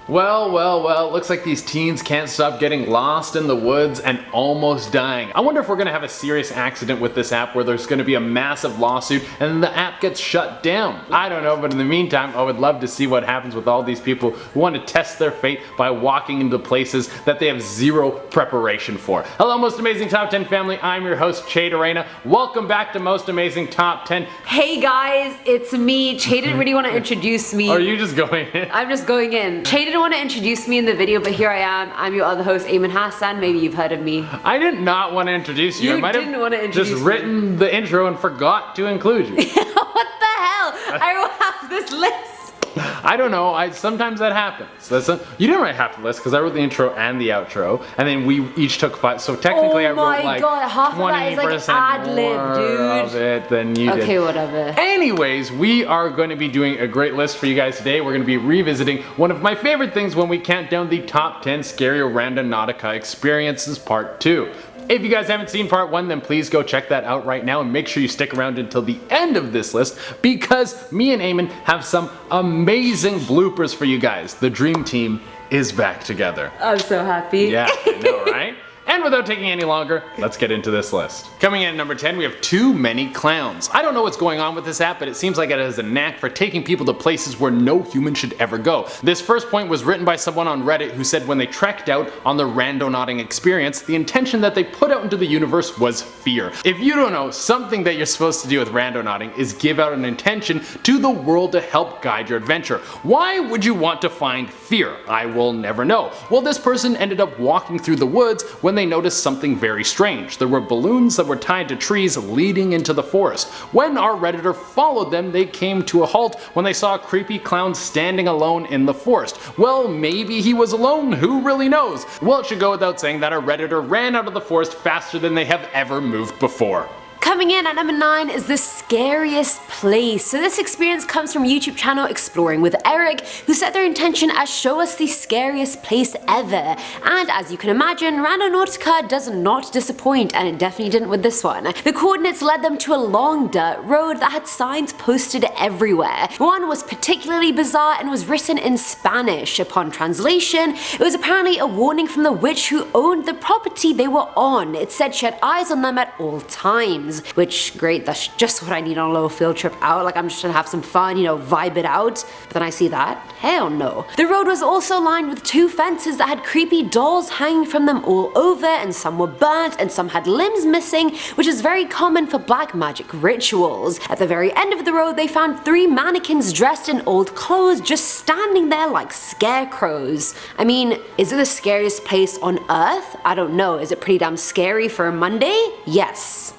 Well, looks like these teens can't stop getting lost in the woods and almost dying. I wonder if we're gonna have a serious accident with this app where there's gonna be a massive lawsuit and then the app gets shut down. I don't know, but in the meantime, I would love to see what happens with all these people who want to test their fate by walking into places that they have zero preparation for. Hello, Most Amazing Top 10 family. I'm your host, Chade Arena. Welcome back to Most Amazing Top 10. Hey guys, it's me. Chade didn't really want to introduce me. Are you just going in? I'm just going in. Chade didn't want to introduce me in the video, but here I am. I'm your other host, Eamon Hassan. Maybe you've heard of me. I did not want to introduce you. You I might didn't have want to introduce just written the intro and forgot to include you. What the hell? I don't have this list. I don't know, sometimes that happens. You didn't write half the list because I wrote the intro and the outro, and then we each took 5. So technically I wrote like half 20% of that is like ad-lib, dude. Of it than you did. Okay, whatever. Anyways, we are going to be doing a great list for you guys today. We're going to be revisiting one of my favorite things when we count down the top 10 Scary Randonautica Experiences Part 2. If you guys haven't seen part 1, then please go check that out right now and make sure you stick around until the end of this list because me and Eamon have some amazing bloopers for you guys. The dream team is back together. I'm so happy. Yeah, I know, right? And without taking any longer, let's get into this list. Coming in at number 10, we have Too Many Clowns. I don't know what's going on with this app, but it seems like it has a knack for taking people to places where no human should ever go. This first point was written by someone on Reddit who said when they trekked out on the randonauting experience, the intention that they put out into the universe was fear. If you don't know, something that you're supposed to do with randonauting is give out an intention to the world to help guide your adventure. Why would you want to find fear? I will never know. Well, this person ended up walking through the woods when they noticed something very strange. There were balloons that were tied to trees leading into the forest. When our Redditor followed them, they came to a halt when they saw a creepy clown standing alone in the forest. Well, maybe he was alone, who really knows? Well, it should go without saying that our Redditor ran out of the forest faster than they have ever moved before. Coming in at number 9 is the scariest place. So this experience comes from YouTube channel Exploring with Eric, who set their intention as show us the scariest place ever. And as you can imagine, Randonautica does not disappoint, and it definitely didn't with this one. The coordinates led them to a long dirt road that had signs posted everywhere. One was particularly bizarre and was written in Spanish. Upon translation, it was apparently a warning from the witch who owned the property they were on. It said she had eyes on them at all times. Which, great, that's just what I need on a little field trip out. Like, I'm just gonna have some fun, you know, vibe it out. But then I see that? Hell no. The road was also lined with 2 fences that had creepy dolls hanging from them all over, and some were burnt and some had limbs missing, which is very common for black magic rituals. At the very end of the road, they found 3 mannequins dressed in old clothes just standing there like scarecrows. I mean, is it the scariest place on earth? I don't know. Is it pretty damn scary for a Monday? Yes.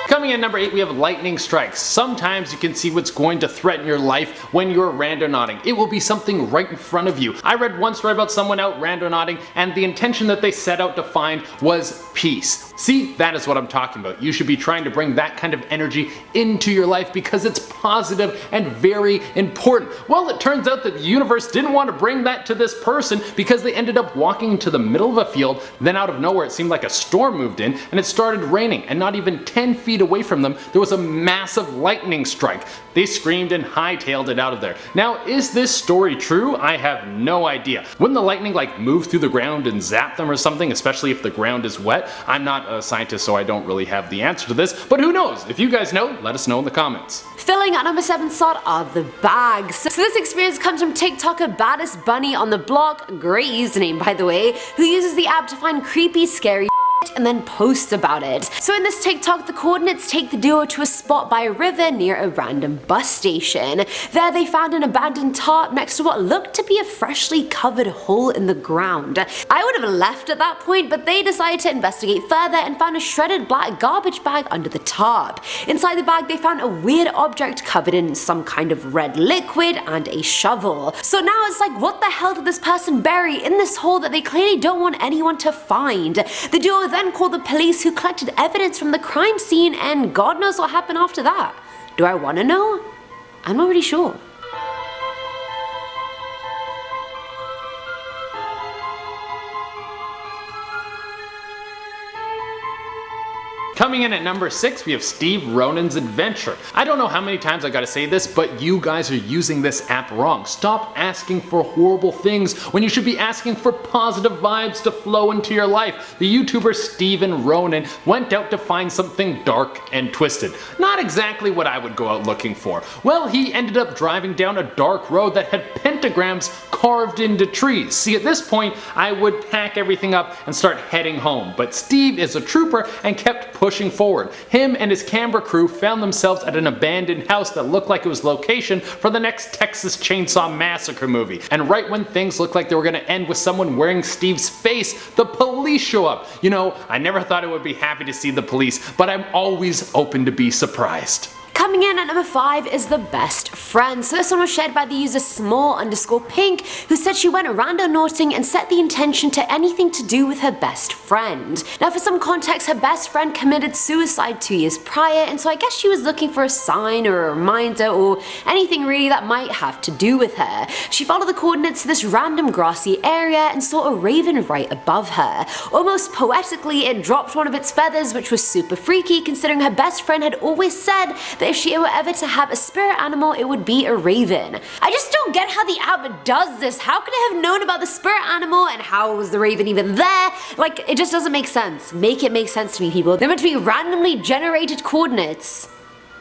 Coming in at number 8, we have lightning strikes. Sometimes you can see what's going to threaten your life when you're randonauting. It will be something right in front of you. I read one story about someone out randonauting, and the intention that they set out to find was peace. See, that is what I'm talking about. You should be trying to bring that kind of energy into your life because it's positive and very important. Well, it turns out that the universe didn't want to bring that to this person because they ended up walking into the middle of a field, then out of nowhere it seemed like a storm moved in and it started raining, and not even 10 feet away from them there was a massive lightning strike. They screamed and hightailed it out of there. Now, is this story true? I have no idea. Wouldn't the lightning like move through the ground and zap them or something, especially if the ground is wet? I'm not a scientist, so I don't really have the answer to this, but who knows? If you guys know, let us know in the comments. Filling at number 7 slot are the bags. So this experience comes from TikToker Baddest Bunny on the block, great username by the way, who uses the app to find creepy, scary and then post about it. So in this TikTok, the coordinates take the duo to a spot by a river near a random bus station. There they found an abandoned tarp next to what looked to be a freshly covered hole in the ground. I would have left at that point, but they decided to investigate further and found a shredded black garbage bag under the tarp. Inside the bag they found a weird object covered in some kind of red liquid and a shovel. So now it's like, what the hell did this person bury in this hole that they clearly don't want anyone to find? The duo then called the police, who collected evidence from the crime scene, and God knows what happened after that. Do I want to know? I'm not really sure. Coming in at number 6, we have Steve Ronan's Adventure. I don't know how many times I gotta say this, but you guys are using this app wrong. Stop asking for horrible things when you should be asking for positive vibes to flow into your life. The YouTuber Steven Ronan went out to find something dark and twisted. Not exactly what I would go out looking for. Well, he ended up driving down a dark road that had pentagrams carved into trees. See, at this point, I would pack everything up and start heading home. But Steve is a trooper and kept pushing forward. Him and his camera crew found themselves at an abandoned house that looked like it was location for the next Texas Chainsaw Massacre movie. And right when things looked like they were gonna end with someone wearing Steve's face, the police show up. You know, I never thought I would be happy to see the police, but I'm always open to be surprised. Coming in at number 5 is The Best Friend. So this one was shared by the user small_pink, who said she went randonauting and set the intention to anything to do with her best friend. Now for some context, her best friend committed suicide 2 years prior, and so I guess she was looking for a sign or a reminder or anything really that might have to do with her. She followed the coordinates to this random grassy area and saw a raven right above her. Almost poetically, it dropped one of its feathers, which was super freaky considering her best friend had always said that if she were ever to have a spirit animal, it would be a raven. I just don't get how the app does this. How could it have known about the spirit animal, and how was the raven even there? Like, it just doesn't make sense. Make it make sense to me, people. They're meant to be randomly generated coordinates.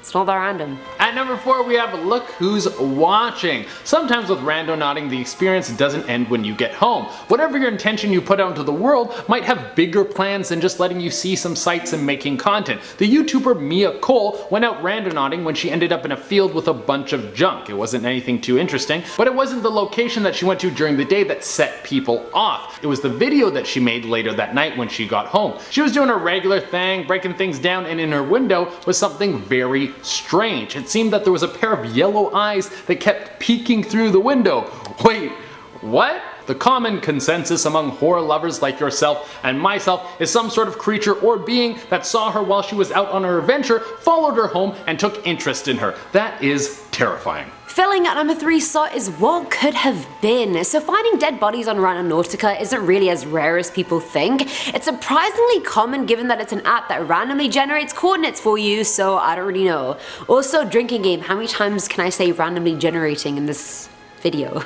It's not that random. At number 4, we have Look Who's Watching. Sometimes with randonauting, the experience doesn't end when you get home. Whatever your intention you put out into the world might have bigger plans than just letting you see some sights and making content. The YouTuber Mia Cole went out randonauting when she ended up in a field with a bunch of junk. It wasn't anything too interesting, but it wasn't the location that she went to during the day that set people off. It was the video that she made later that night when she got home. She was doing her regular thing, breaking things down, and in her window was something very strange. It seemed that there was a pair of yellow eyes that kept peeking through the window. Wait, what? The common consensus among horror lovers like yourself and myself is some sort of creature or being that saw her while she was out on her adventure, followed her home, and took interest in her. That is terrifying. Filling at number 3 slot is What Could Have Been. So finding dead bodies on Randonautica isn't really as rare as people think. It's surprisingly common given that it's an app that randomly generates coordinates for you, so I don't really know. Also, drinking game, how many times can I say randomly generating in this video?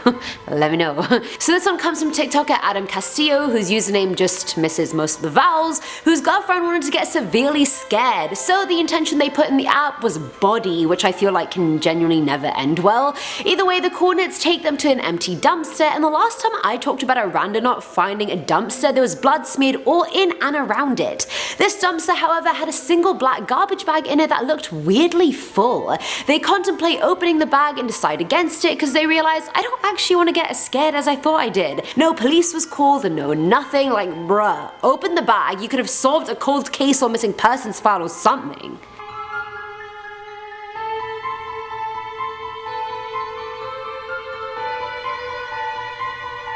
Let me know. So this one comes from TikToker Adam Castillo, whose username just misses most of the vowels, whose girlfriend wanted to get severely scared. So the intention they put in the app was body, which I feel like can genuinely never end well. Either way, the coordinates take them to an empty dumpster, and the last time I talked about a randonaut finding a dumpster, there was blood smeared all in and around it. This dumpster, however, had a single black garbage bag in it that looked weirdly full. They contemplate opening the bag and decide against it because they realize I don't actually want to get as scared as I thought I did. No police was called and no nothing, like bruh. Open the bag, you could have solved a cold case or missing persons file or something.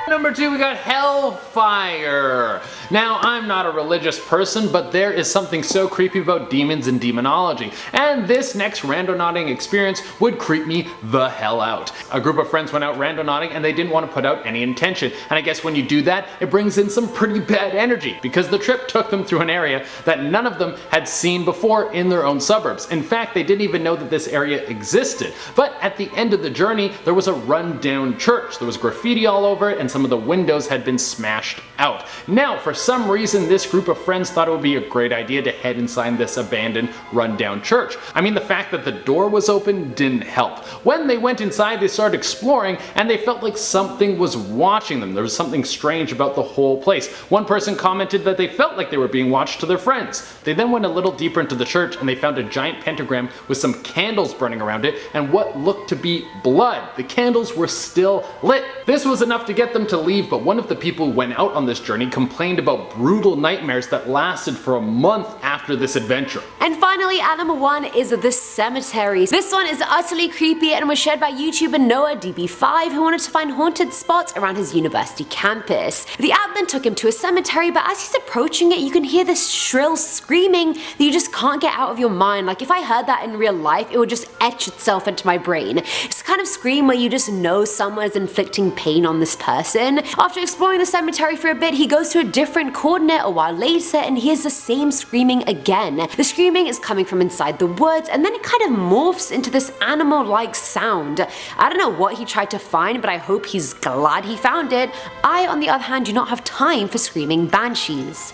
Number 2, we got HELLFIRE. Now, I'm not a religious person, but there is something so creepy about demons and demonology, and this next randonauting experience would creep me the hell out. A group of friends went out randonauting and they didn't want to put out any intention, and I guess when you do that, it brings in some pretty bad energy, because the trip took them through an area that none of them had seen before in their own suburbs. In fact, they didn't even know that this area existed. But at the end of the journey, there was a rundown church. There was graffiti all over it, and some of the windows had been smashed out. Now, for some reason, this group of friends thought it would be a great idea to head inside this abandoned, rundown church. I mean, the fact that the door was open didn't help. When they went inside, they started exploring, and they felt like something was watching them. There was something strange about the whole place. One person commented that they felt like they were being watched to their friends. They then went a little deeper into the church, and they found a giant pentagram with some candles burning around it, and what looked to be blood. The candles were still lit. This was enough to get them to leave, but one of the people who went out on this journey complained about brutal nightmares that lasted for a month after this adventure. And finally, at number 1 is The Cemetery. This one is utterly creepy and was shared by YouTuber Noah DB5, who wanted to find haunted spots around his university campus. The app then took him to a cemetery, but as he's approaching it, you can hear this shrill screaming that you just can't get out of your mind. Like, if I heard that in real life, it would just etch itself into my brain. It's the kind of scream where you just know someone is inflicting pain on this person. then after exploring the cemetery for a bit, he goes to a different coordinate a while later and hears the same screaming again. The screaming is coming from inside the woods and then it kind of morphs into this animal-like sound. I don't know what he tried to find, but I hope he's glad he found it. I, on the other hand, do not have time for screaming banshees.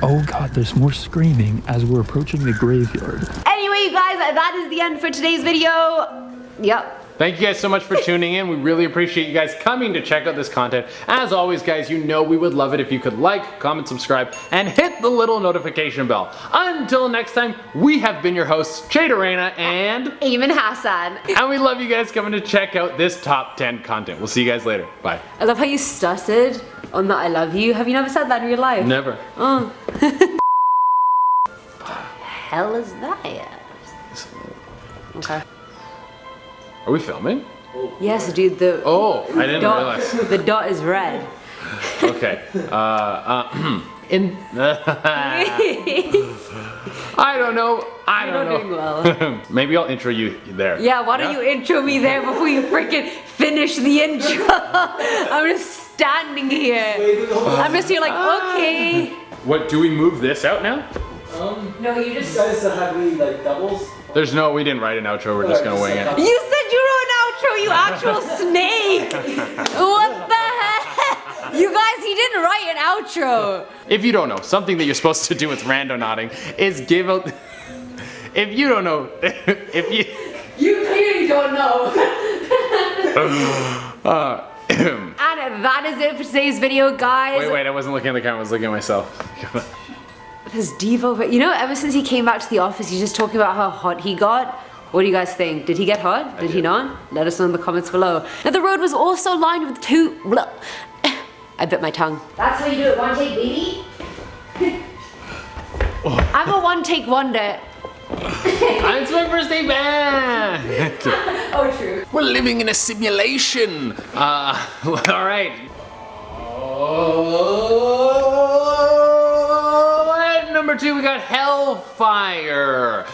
Oh god, there's more screaming as we're approaching the graveyard. Anyway, you guys, that is the end for today's video. Yep. Thank you guys so much for tuning in. We really appreciate you guys coming to check out this content. As always, guys, you know we would love it if you could like, comment, subscribe, and hit the little notification bell. Until next time, we have been your hosts, Chadarena and Eamon Hassan. And we love you guys coming to check out this top 10 content. We'll see you guys later. Bye. I love how you stuttered on that I love you. Have you never said that in real life? Never. Oh. Hell is that? Okay. Are we filming? Yes, dude, the Oh, I didn't realize. The dot is red. Okay. I don't know. I don't know. You're not doing well. Maybe I'll intro you there. Yeah, why don't you intro me there before you freaking finish the intro? I'm just standing here. I'm just here like, okay. What, do we move this out now? No, you just... You guys have any like doubles? There's no, we didn't write an outro, we're just gonna wing it. You said you wrote an outro, you actual snake! What the heck? You guys, he didn't write an outro. If you don't know, something that you're supposed to do with randonauting is give out... If you don't know, if you... You clearly don't know. And that is it for today's video, guys. Wait, I wasn't looking at the camera, I was looking at myself. This Devo, but you know, ever since he came back to the office, he's just talking about how hot he got. What do you guys think? Did he get hot? Did he not? Let us know in the comments below. Now the road was also lined with two... I bit my tongue. That's how you do it, one take, baby. I'm a one take wonder. It's my first day back! Oh, true. We're living in a simulation! Alright. At number 2 we got HELLFIRE.